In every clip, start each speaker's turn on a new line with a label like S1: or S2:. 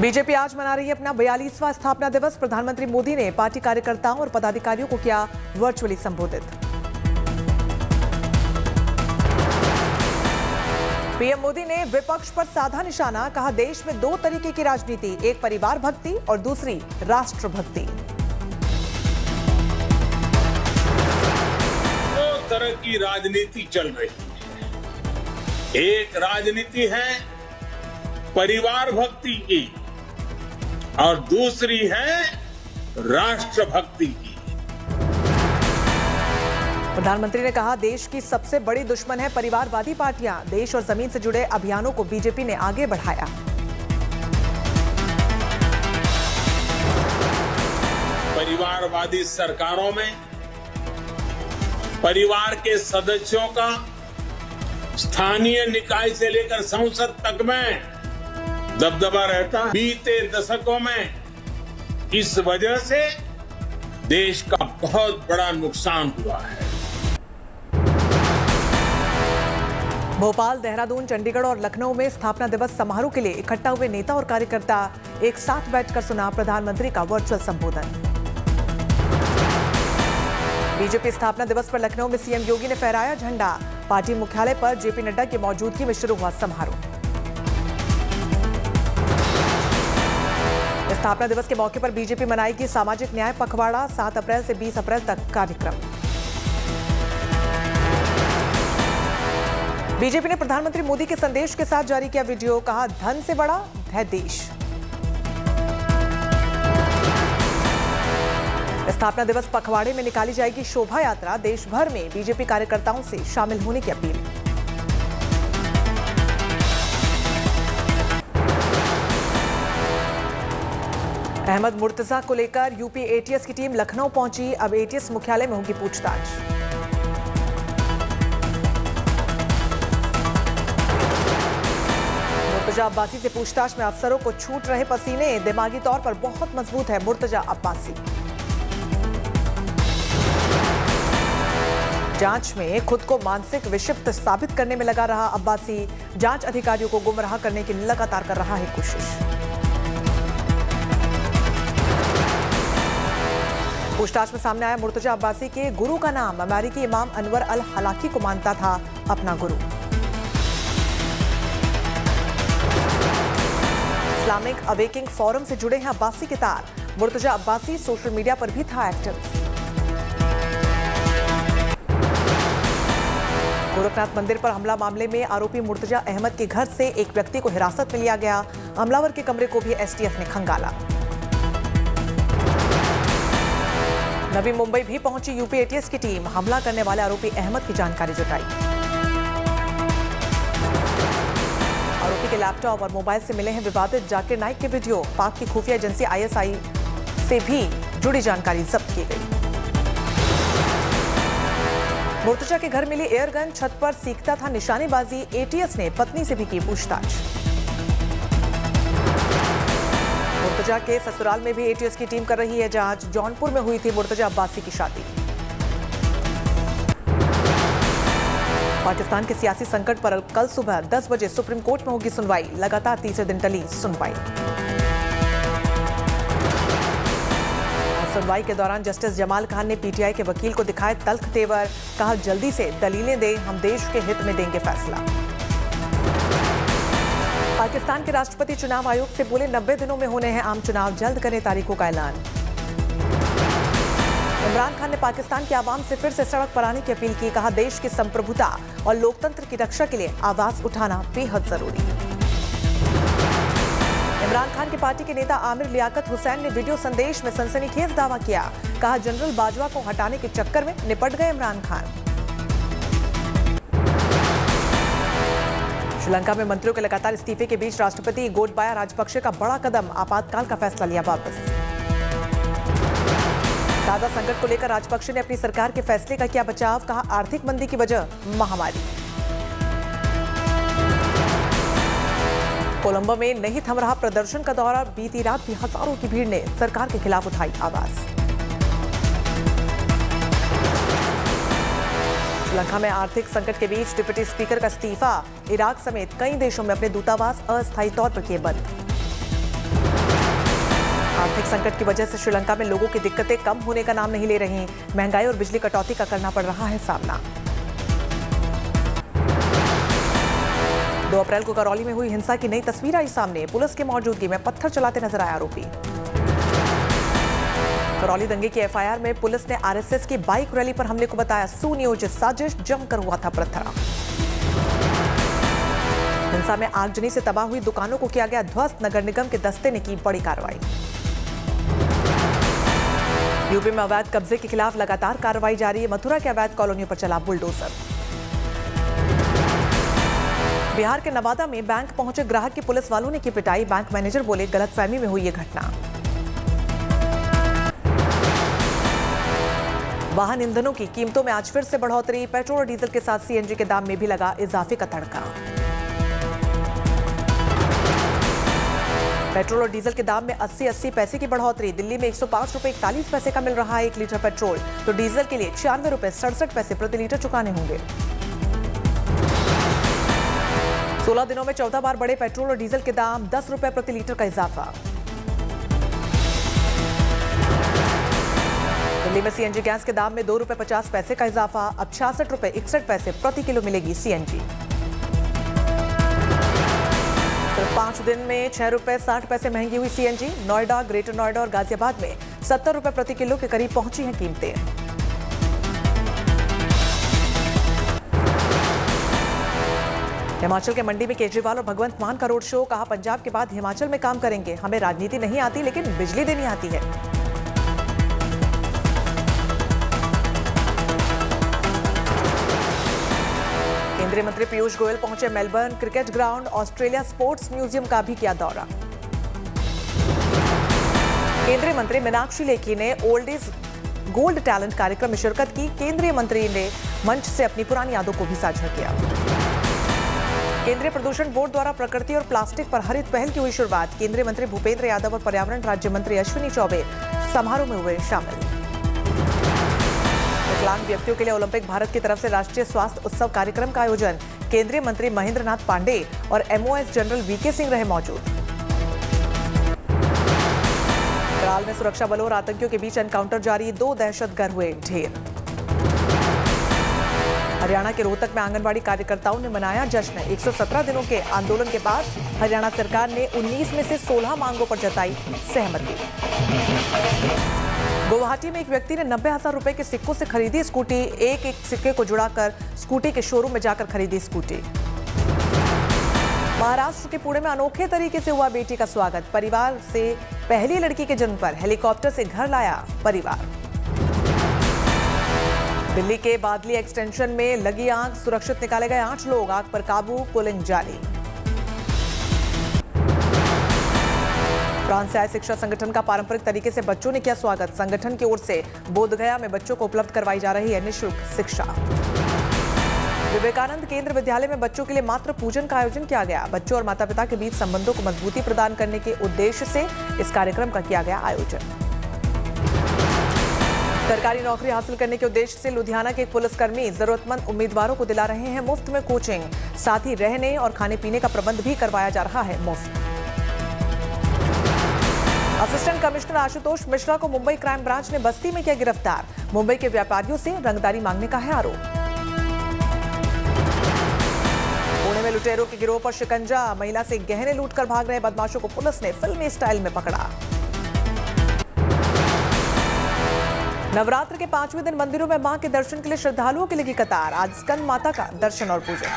S1: BJP आज मना रही है अपना 42वां स्थापना दिवस। प्रधानमंत्री मोदी ने पार्टी कार्यकर्ताओं और पदाधिकारियों को किया वर्चुअली संबोधित। पीएम मोदी ने विपक्ष पर साधा निशाना, कहा देश में दो तरीके की राजनीति, एक परिवार भक्ति और दूसरी राष्ट्र भक्ति।
S2: दो तरह की राजनीति चल रही है। एक राजनीति है परिवार भक्ति की और दूसरी है राष्ट्र भक्ति की।
S1: प्रधानमंत्री ने कहा देश की सबसे बड़ी दुश्मन है परिवारवादी पार्टियां। देश और जमीन से जुड़े अभियानों को बीजेपी ने आगे बढ़ाया।
S2: परिवारवादी सरकारों में परिवार के सदस्यों का स्थानीय निकाय से लेकर संसद तक में दबदबा रहता है। बीते दशकों में इस वजह से देश का बहुत बड़ा नुकसान हुआ है।
S1: भोपाल, देहरादून, चंडीगढ़ और लखनऊ में स्थापना दिवस समारोह के लिए इकट्ठा हुए नेता और कार्यकर्ता एक साथ बैठकर सुना प्रधानमंत्री का वर्चुअल संबोधन। बीजेपी स्थापना दिवस पर लखनऊ में सीएम योगी ने फहराया झंडा। पार्टी मुख्यालय पर जेपी नड्डा की मौजूदगी में शुरू हुआ समारोह। स्थापना दिवस के मौके पर बीजेपी मनाएगी सामाजिक न्याय पखवाड़ा। 7 अप्रैल से 20 अप्रैल तक कार्यक्रम। बीजेपी ने प्रधानमंत्री मोदी के संदेश के साथ जारी किया वीडियो, कहा धन से बड़ा है देश। स्थापना दिवस पखवाड़े में निकाली जाएगी शोभा यात्रा। देश भर में बीजेपी कार्यकर्ताओं से शामिल होने की अपील। अहमद मुर्तजा को लेकर यूपी एटीएस की टीम लखनऊ पहुंची। अब एटीएस मुख्यालय में होगी पूछताछ। मुर्तजा अब्बासी से पूछताछ में अफसरों को छूट रहे पसीने। दिमागी तौर पर बहुत मजबूत है मुर्तजा अब्बासी। जांच में खुद को मानसिक विक्षिप्त साबित करने में लगा रहा अब्बासी। जांच अधिकारियों को गुमराह करने की लगातार कर रहा है कोशिश। पूछताछ में सामने आया मुर्तजा अब्बासी के गुरु का नाम अमेरिकी इमाम अनवर अल हलाकी को मानता था अपना गुरु। इस्लामिक अवेकिंग फोरम से जुड़े हैं अब्बासी के तार। मुर्तजा अब्बासी सोशल मीडिया पर भी था एक्टिव। गोरखनाथ मंदिर पर हमला मामले में आरोपी मुर्तजा अहमद के घर से एक व्यक्ति को हिरासत में लिया गया। हमलावर के कमरे को भी एसटीएफ ने खंगाला। नवी मुंबई भी पहुंची यूपी एटीएस की टीम। हमला करने वाले आरोपी अहमद की जानकारी जुटाई। आरोपी के लैपटॉप और मोबाइल से मिले हैं विवादित जाकिर नाइक के वीडियो। पाक की खुफिया एजेंसी आईएसआई से भी जुड़ी जानकारी जब्त की गई। मुर्तजा के घर मिली एयरगन, छत पर सीखता था निशानेबाजी। एटीएस ने पत्नी से भी की पूछताछ। मुर्तजा के ससुराल में भी एटीएस की टीम कर रही है जांच। जौनपुर में हुई थी मुर्तजा अब्बासी की शादी। पाकिस्तान के सियासी संकट पर कल सुबह 10 बजे सुप्रीम कोर्ट में होगी सुनवाई। लगातार तीसरे दिन टली सुनवाई। सुनवाई के दौरान जस्टिस जमाल खान ने पीटीआई के वकील को दिखाए तल्ख तेवर। कहा जल्दी से दलीलें दें, हम देश के हित में देंगे फैसला। पाकिस्तान के राष्ट्रपति चुनाव आयोग से बोले 90 दिनों में होने हैं आम चुनाव, जल्द करें तारीखों का ऐलान। इमरान खान ने पाकिस्तान की आवाम से फिर से सड़क पर आने की अपील की। कहा देश की संप्रभुता और लोकतंत्र की रक्षा के लिए आवाज उठाना बेहद जरूरी। इमरान खान की पार्टी के नेता आमिर लियाकत हुसैन ने वीडियो संदेश में सनसनीखेज दावा किया। कहा जनरल बाजवा को हटाने के चक्कर में निपट गए इमरान खान। श्रीलंका में मंत्रियों के लगातार इस्तीफे के बीच राष्ट्रपति गोटबाया राजपक्षे का बड़ा कदम, आपातकाल का फैसला लिया वापस। ताजा संकट को लेकर राजपक्षे ने अपनी सरकार के फैसले का किया बचाव। कहा आर्थिक मंदी की वजह महामारी। कोलंबो में नहीं थम रहा प्रदर्शन का दौरा। बीती रात भी हजारों की भीड़ ने सरकार के खिलाफ उठाई आवाज। श्रीलंका में आर्थिक संकट के बीच डिप्टी स्पीकर का इस्तीफा। इराक समेत कई देशों में अपने दूतावास अस्थायी तौर पर किए बंद। आर्थिक संकट की वजह से श्रीलंका में लोगों की दिक्कतें कम होने का नाम नहीं ले रही। महंगाई और बिजली कटौती का करना पड़ रहा है सामना। 2 अप्रैल को करौली में हुई हिंसा की नई तस्वीर आई सामने। पुलिस की मौजूदगी में पत्थर चलाते नजर आए आरोपी। करौली दंगे की एफआईआर में पुलिस ने आरएसएस की बाइक रैली पर हमले को बताया सुनियोजित साजिश, जमकर हुआ था पथराव। हिंसा में आगजनी से तबाह हुई दुकानों को किया गया ध्वस्त। नगर निगम के दस्ते ने की बड़ी कार्रवाई। यूपी में अवैध कब्जे के खिलाफ लगातार कार्रवाई जारी है। मथुरा के अवैध कॉलोनियों पर चला बुलडोजर। बिहार के नवादा में बैंक पहुंचे ग्राहक की पुलिस वालों ने की पिटाई। बैंक मैनेजर बोले गलतफहमी में हुई ये घटना। वाहन ईंधनों की कीमतों में आज फिर से बढ़ोतरी। पेट्रोल और डीजल के साथ सीएनजी के दाम में भी लगा इजाफे का तड़का। पेट्रोल और डीजल के दाम में 80 पैसे की बढ़ोतरी। दिल्ली में 105 रुपए 41 पैसे का मिल रहा है 1 लीटर पेट्रोल, तो डीजल के लिए 96 रुपए 67 पैसे प्रति लीटर चुकाने होंगे। 16 दिनों में 14 बार बढ़े पेट्रोल और डीजल के दाम, 10 रुपए प्रति लीटर का इजाफा। दिल्ली में सीएनजी गैस के दाम में 2 रुपए 50 पैसे का इजाफा। अब 66 रुपए 61 पैसे प्रति किलो मिलेगी सीएनजी। सिर्फ 5 दिन में 6 रुपए 60 पैसे महंगी हुई सीएनजी। नोएडा, ग्रेटर नोएडा और गाजियाबाद में 70 रुपए प्रति किलो के करीब पहुंची हैं कीमतें। हिमाचल के मंडी में केजरीवाल और भगवंत मान का रोड शो। कहा पंजाब के बाद हिमाचल में काम करेंगे। हमें राजनीति नहीं आती लेकिन बिजली देनी आती है। केंद्रीय मंत्री पीयूष गोयल पहुंचे Melbourne cricket ground. Australia sports museum का भी किया दौरा। केंद्रीय मंत्री मीनाक्षी लेखी ने ओल्ड इज गोल्ड टैलेंट कार्यक्रम में शिरकत की। केंद्रीय मंत्री ने मंच से अपनी पुरानी यादों को भी साझा किया। केंद्रीय प्रदूषण बोर्ड द्वारा प्रकृति और प्लास्टिक पर हरित पहल की हुई शुरुआत। केंद्रीय मंत्री भूपेंद्र यादव और पर्यावरण राज्य मंत्री अश्विनी चौबे समारोह में हुए शामिल। विकलांग व्यक्तियों के लिए ओलंपिक भारत की तरफ से राष्ट्रीय स्वास्थ्य उत्सव कार्यक्रम का आयोजन। केंद्रीय मंत्री महेंद्र नाथ पांडे और एमओएस जनरल वीके सिंह रहे मौजूद। कराल में सुरक्षा बलों और आतंकियों के बीच एनकाउंटर जारी। 2 दहशतगर्द हुए ढेर। हरियाणा के रोहतक में आंगनबाड़ी कार्यकर्ताओं ने मनाया जश्न। 117 दिनों के आंदोलन के बाद हरियाणा सरकार ने 19 में से 16 मांगों पर जताई सहमति। गुवाहाटी में एक व्यक्ति ने 90,000 रुपए के सिक्कों से खरीदी स्कूटी। एक सिक्के को जुड़ाकर स्कूटी के शोरूम में जाकर खरीदी स्कूटी। महाराष्ट्र के पुणे में अनोखे तरीके से हुआ बेटी का स्वागत। परिवार से पहली लड़की के जन्म पर हेलीकॉप्टर से घर लाया परिवार। दिल्ली के बादली एक्सटेंशन में लगी आग। सुरक्षित निकाले गए 8 लोग। आग पर काबू, पुलिंग जारी। फ्रांस से आए शिक्षा संगठन का पारंपरिक तरीके से बच्चों ने किया स्वागत। संगठन की ओर से बोधगया में बच्चों को उपलब्ध करवाई जा रही है निःशुल्क शिक्षा। विवेकानंद केंद्र विद्यालय में बच्चों के लिए मातृ पूजन का आयोजन किया गया। बच्चों और माता पिता के बीच संबंधों को मजबूती प्रदान करने के उद्देश्य से इस कार्यक्रम का किया गया आयोजन। सरकारी नौकरी हासिल करने के उद्देश्य से लुधियाना के एक पुलिसकर्मी जरूरतमंद उम्मीदवारों को दिला रहे हैं मुफ्त में कोचिंग। साथ ही रहने और खाने पीने का प्रबंध भी करवाया जा रहा है मुफ्त। असिस्टेंट कमिश्नर आशुतोष मिश्रा को मुंबई क्राइम ब्रांच ने बस्ती में किया गिरफ्तार। मुंबई के व्यापारियों से रंगदारी मांगने का है आरोप। पुणे में लुटेरों के गिरोह पर शिकंजा। महिला से गहने लूटकर भाग रहे बदमाशों को पुलिस ने फिल्मी स्टाइल में पकड़ा। नवरात्र के 5वें दिन मंदिरों में मां के दर्शन के लिए श्रद्धालुओं की लगी कतार। आज स्कंद माता का दर्शन और पूजन।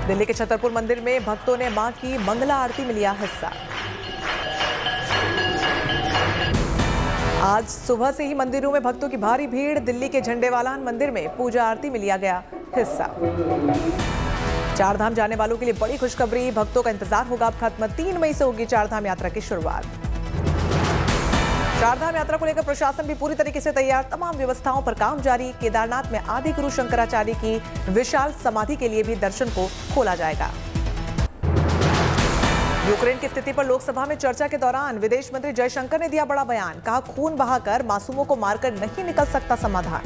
S1: दिल्ली के छतरपुर मंदिर में भक्तों ने मां की मंगला आरती में लिया हिस्सा। आज सुबह से ही मंदिरों में भक्तों की भारी भीड़। दिल्ली के झंडेवालान मंदिर में पूजा आरती में लिया गया हिस्सा। 4 धाम जाने वालों के लिए बड़ी खुशखबरी। भक्तों का इंतजार होगा अब खत्म। 3 मई से होगी 4 धाम यात्रा की शुरुआत। 4 धाम यात्रा को लेकर प्रशासन भी पूरी तरीके से तैयार। तमाम व्यवस्थाओं पर काम जारी। केदारनाथ में आदि गुरु शंकराचार्य की विशाल समाधि के लिए भी दर्शन को खोला जाएगा। यूक्रेन की स्थिति पर लोकसभा में चर्चा के दौरान विदेश मंत्री जयशंकर ने दिया बड़ा बयान। कहा खून बहाकर मासूमों को मारकर नहीं निकल सकता समाधान।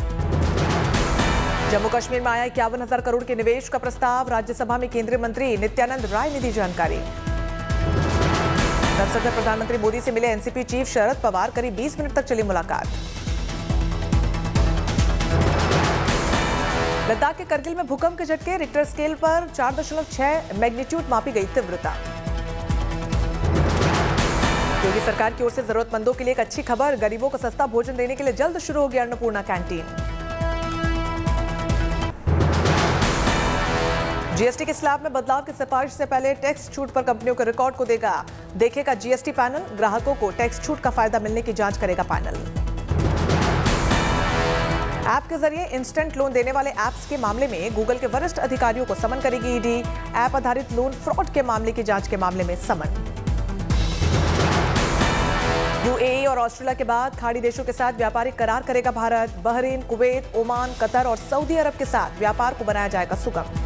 S1: जम्मू कश्मीर में आया 51,000 करोड़ के निवेश का प्रस्ताव, राज्यसभा में केंद्रीय मंत्री नित्यानंद राय ने दी जानकारी। संसद में प्रधानमंत्री मोदी से मिले एनसीपी चीफ शरद पवार, करीब 20 मिनट तक चली मुलाकात। लद्दाख के करगिल में भूकंप के झटके, रिक्टर स्केल पर 4.6 मैग्नीट्यूड मापी गई तीव्रता। योगी सरकार की ओर से जरूरतमंदों के लिए एक अच्छी खबर, गरीबों को सस्ता भोजन देने के लिए जल्द शुरू होगी अन्नपूर्णा कैंटीन। जीएसटी के स्लैब में बदलाव की सिफारिश से पहले टैक्स छूट पर कंपनियों के रिकॉर्ड को देखेगा जीएसटी पैनल, ग्राहकों को टैक्स छूट का फायदा मिलने की जांच करेगा पैनल। ऐप के जरिए इंस्टेंट लोन देने वाले ऐप्स के मामले में गूगल के वरिष्ठ अधिकारियों को समन करेगी ईडी, ऐप आधारित लोन फ्रॉड के मामले की जांच के मामले में समन। यूएई और ऑस्ट्रेलिया के बाद खाड़ी देशों के साथ व्यापारिक करार करेगा Bharat, Bahrain, Kuwait, Oman, Qatar और सऊदी अरब के साथ व्यापार को बनाया जाएगा सुगम।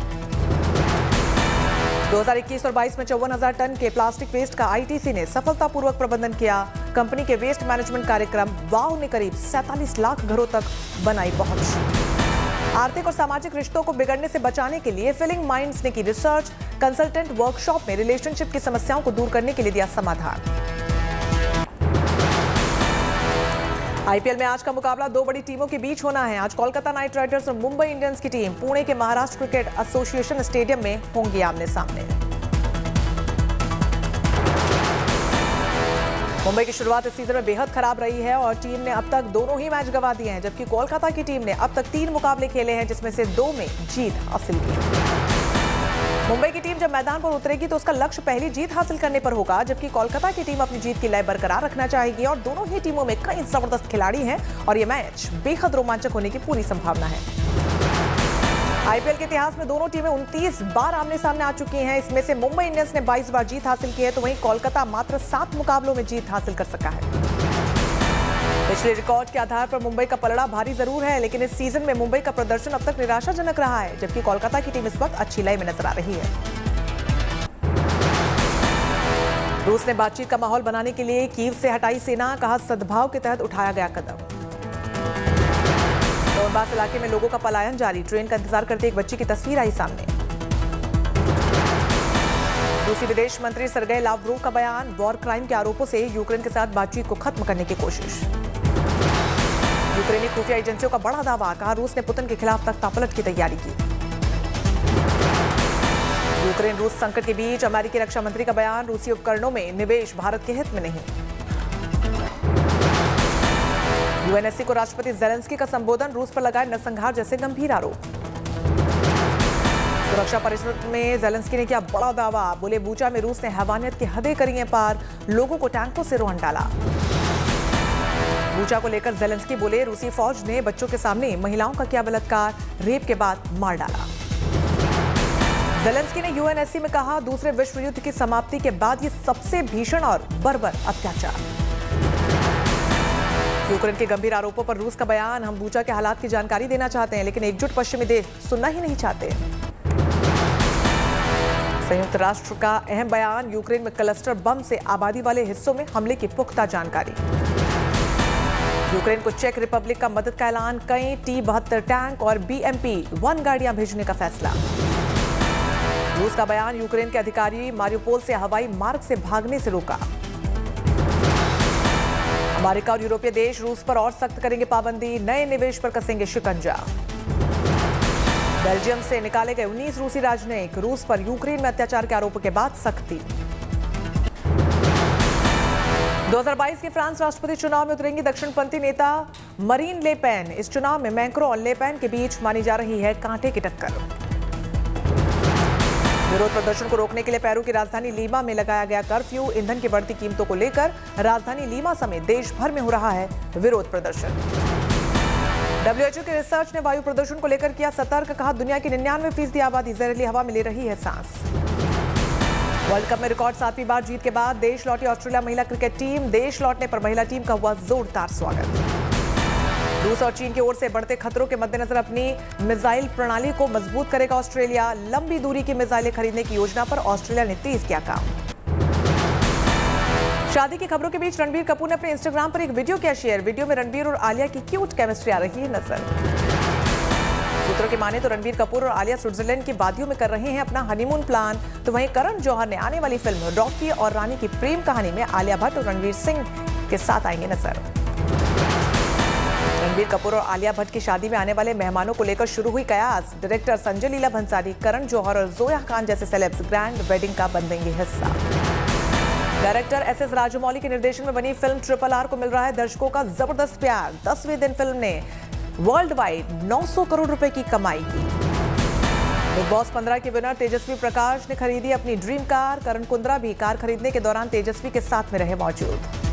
S1: 2021 और 22 में 54,000 टन के प्लास्टिक वेस्ट का आईटीसी ने सफलतापूर्वक प्रबंधन किया। कंपनी के वेस्ट मैनेजमेंट कार्यक्रम वाव ने करीब 47 लाख घरों तक बनाई पहुंच। आर्थिक और सामाजिक रिश्तों को बिगड़ने से बचाने के लिए फीलिंग माइंड्स ने की रिसर्च, कंसल्टेंट वर्कशॉप में रिलेशनशिप की समस्याओं को दूर करने के लिए दिया समाधान। आईपीएल में आज का मुकाबला दो बड़ी टीमों के बीच होना है। आज कोलकाता नाइट राइडर्स और मुंबई इंडियंस की टीम पुणे के महाराष्ट्र क्रिकेट एसोसिएशन स्टेडियम में होंगी आमने सामने। मुंबई की शुरुआत इस सीजन में बेहद खराब रही है और टीम ने अब तक दोनों ही मैच गंवा दिए हैं, जबकि कोलकाता की टीम ने अब तक 3 मुकाबले खेले हैं, जिसमें से 2 में जीत हासिल की। मुंबई की टीम जब मैदान पर उतरेगी तो उसका लक्ष्य पहली जीत हासिल करने पर होगा, जबकि कोलकाता की टीम अपनी जीत की लय बरकरार रखना चाहेगी और दोनों ही टीमों में कई जबरदस्त खिलाड़ी हैं और ये मैच बेहद रोमांचक होने की पूरी संभावना है। आईपीएल के इतिहास में दोनों टीमें 29 बार आमने सामने आ चुकी हैं। इसमें से मुंबई इंडियंस ने 22 बार जीत हासिल की है, तो वहीं कोलकाता मात्र 7 मुकाबलों में जीत हासिल कर सका है। पिछले रिकॉर्ड के आधार पर मुंबई का पलड़ा भारी जरूर है, लेकिन इस सीजन में मुंबई का प्रदर्शन अब तक निराशाजनक रहा है, जबकि कोलकाता की टीम इस वक्त अच्छी लय में नजर आ रही है। रूस ने बातचीत का माहौल बनाने के लिए कीव से हटाई सेना, कहा सद्भाव के तहत उठाया गया कदम। डोनबास इलाके में लोगों का पलायन जारी, ट्रेन का इंतजार करते एक बच्ची की तस्वीर आई सामने। रूसी विदेश मंत्री सर्गेई लावरोव का बयान, वॉर क्राइम के आरोपों से यूक्रेन के साथ बातचीत को खत्म करने की कोशिश। यूक्रेनी खुफिया एजेंसियों का बड़ा दावा, कहा रूस ने पुतिन के खिलाफ तख्तापलट की तैयारी की। यूक्रेन रूस संकट के बीच अमेरिकी रक्षा मंत्री का बयान, रूसी उपकरणों में निवेश भारत के हित में नहीं। यूएनएससी को राष्ट्रपति जेलेंस्की का संबोधन, रूस पर लगाए नरसंहार जैसे गंभीर आरोप। सुरक्षा परिषद में जेलेंस्की ने किया बड़ा दावा, बोले बूचा में रूस ने हैवानियत की हदें करी हैं पार, लोगों को टैंकों से रोहन डाला। बूचा को लेकर जेलेंस्की बोले रूसी फौज ने बच्चों के सामने महिलाओं का किया बलात्कार, रेप के बाद मार डाला। जेलेंस्की ने यूएनएससी में कहा दूसरे विश्व युद्ध की समाप्ति के बाद ये सबसे भीषण और बर्बर अत्याचार। यूक्रेन के गंभीर आरोपों पर रूस का बयान, हम बूचा के हालात की जानकारी देना चाहते हैं, लेकिन एकजुट पश्चिमी देश सुनना ही नहीं चाहते। संयुक्त राष्ट्र का अहम बयान, यूक्रेन में क्लस्टर बम से आबादी वाले हिस्सों में हमले की पुख्ता जानकारी। यूक्रेन को चेक रिपब्लिक का मदद का ऐलान, कई T-72 टैंक और BMP-1 गाड़ियां भेजने का फैसला। रूस का बयान, यूक्रेन के अधिकारी मारियोपोल से हवाई मार्ग से भागने से रोका। अमेरिका और यूरोपीय देश रूस पर और सख्त करेंगे पाबंदी, नए निवेश पर कसेंगे शिकंजा। बेल्जियम से निकाले गए 19 रूसी राजनयिक, रूस पर यूक्रेन में अत्याचार के आरोपों के बाद सख्ती। 2022 के फ्रांस राष्ट्रपति चुनाव में उतरेंगी दक्षिणपंथी नेता मरीन ले पेन। इस चुनाव में मैक्रों और ले पेन के बीच मानी जा रही है कांटे की टक्कर। विरोध प्रदर्शन को रोकने के लिए पेरू की राजधानी लीमा में लगाया गया कर्फ्यू, ईंधन की बढ़ती कीमतों को लेकर राजधानी लीमा समेत देश भर में हो रहा है विरोध प्रदर्शन। WHO के रिसर्च ने वायु प्रदूषण को लेकर किया सतर्क, कहा दुनिया की 99% आबादी जहरीली हवा में ले रही है सांस। वर्ल्ड कप में रिकॉर्ड 7वीं बार जीत के बाद देश लौटी ऑस्ट्रेलिया महिला क्रिकेट टीम, देश लौटने पर महिला टीम का हुआ जोरदार स्वागत। रूस और चीन की ओर से बढ़ते खतरों के मद्देनजर अपनी मिसाइल प्रणाली को मजबूत करेगा ऑस्ट्रेलिया, लंबी दूरी की मिसाइलें खरीदने की योजना पर ऑस्ट्रेलिया ने तेज किया काम। शादी की खबरों के बीच रणबीर कपूर ने अपने इंस्टाग्राम पर एक वीडियो किया शेयर, वीडियो में रणबीर और आलिया की क्यूट केमिस्ट्री आ रही है नजर। सूत्रों की माने तो रणबीर कपूर और आलिया स्विट्जरलैंड की वादियों में कर रहे हैं अपना हनीमून प्लान, तो वहीं करण जौहर ने आने वाली फिल्म रॉकी और रानी की प्रेम कहानी में आलिया भट्ट और रणवीर सिंह के साथ आएंगे नजर। रणबीर कपूर और आलिया भट्ट की शादी में आने वाले मेहमानों को लेकर शुरू हुई कयास। डायरेक्टर संजय लीला भंसाली, करण जौहर और जोया खान जैसे सेलेब्स ग्रैंड वेडिंग का बनेंगे हिस्सा। डायरेक्टर एस राजमौली के निर्देशन में बनी फिल्म RRR को मिल रहा है दर्शकों का जबरदस्त प्यार। 10वें दिन फिल्म ने वर्ल्ड वाइड 900 करोड़ रुपए की कमाई की। बिग बॉस 15 के विनर तेजस्वी प्रकाश ने खरीदी अपनी ड्रीम कार। करण कुंद्रा भी कार खरीदने के दौरान तेजस्वी के साथ में रहे मौजूद।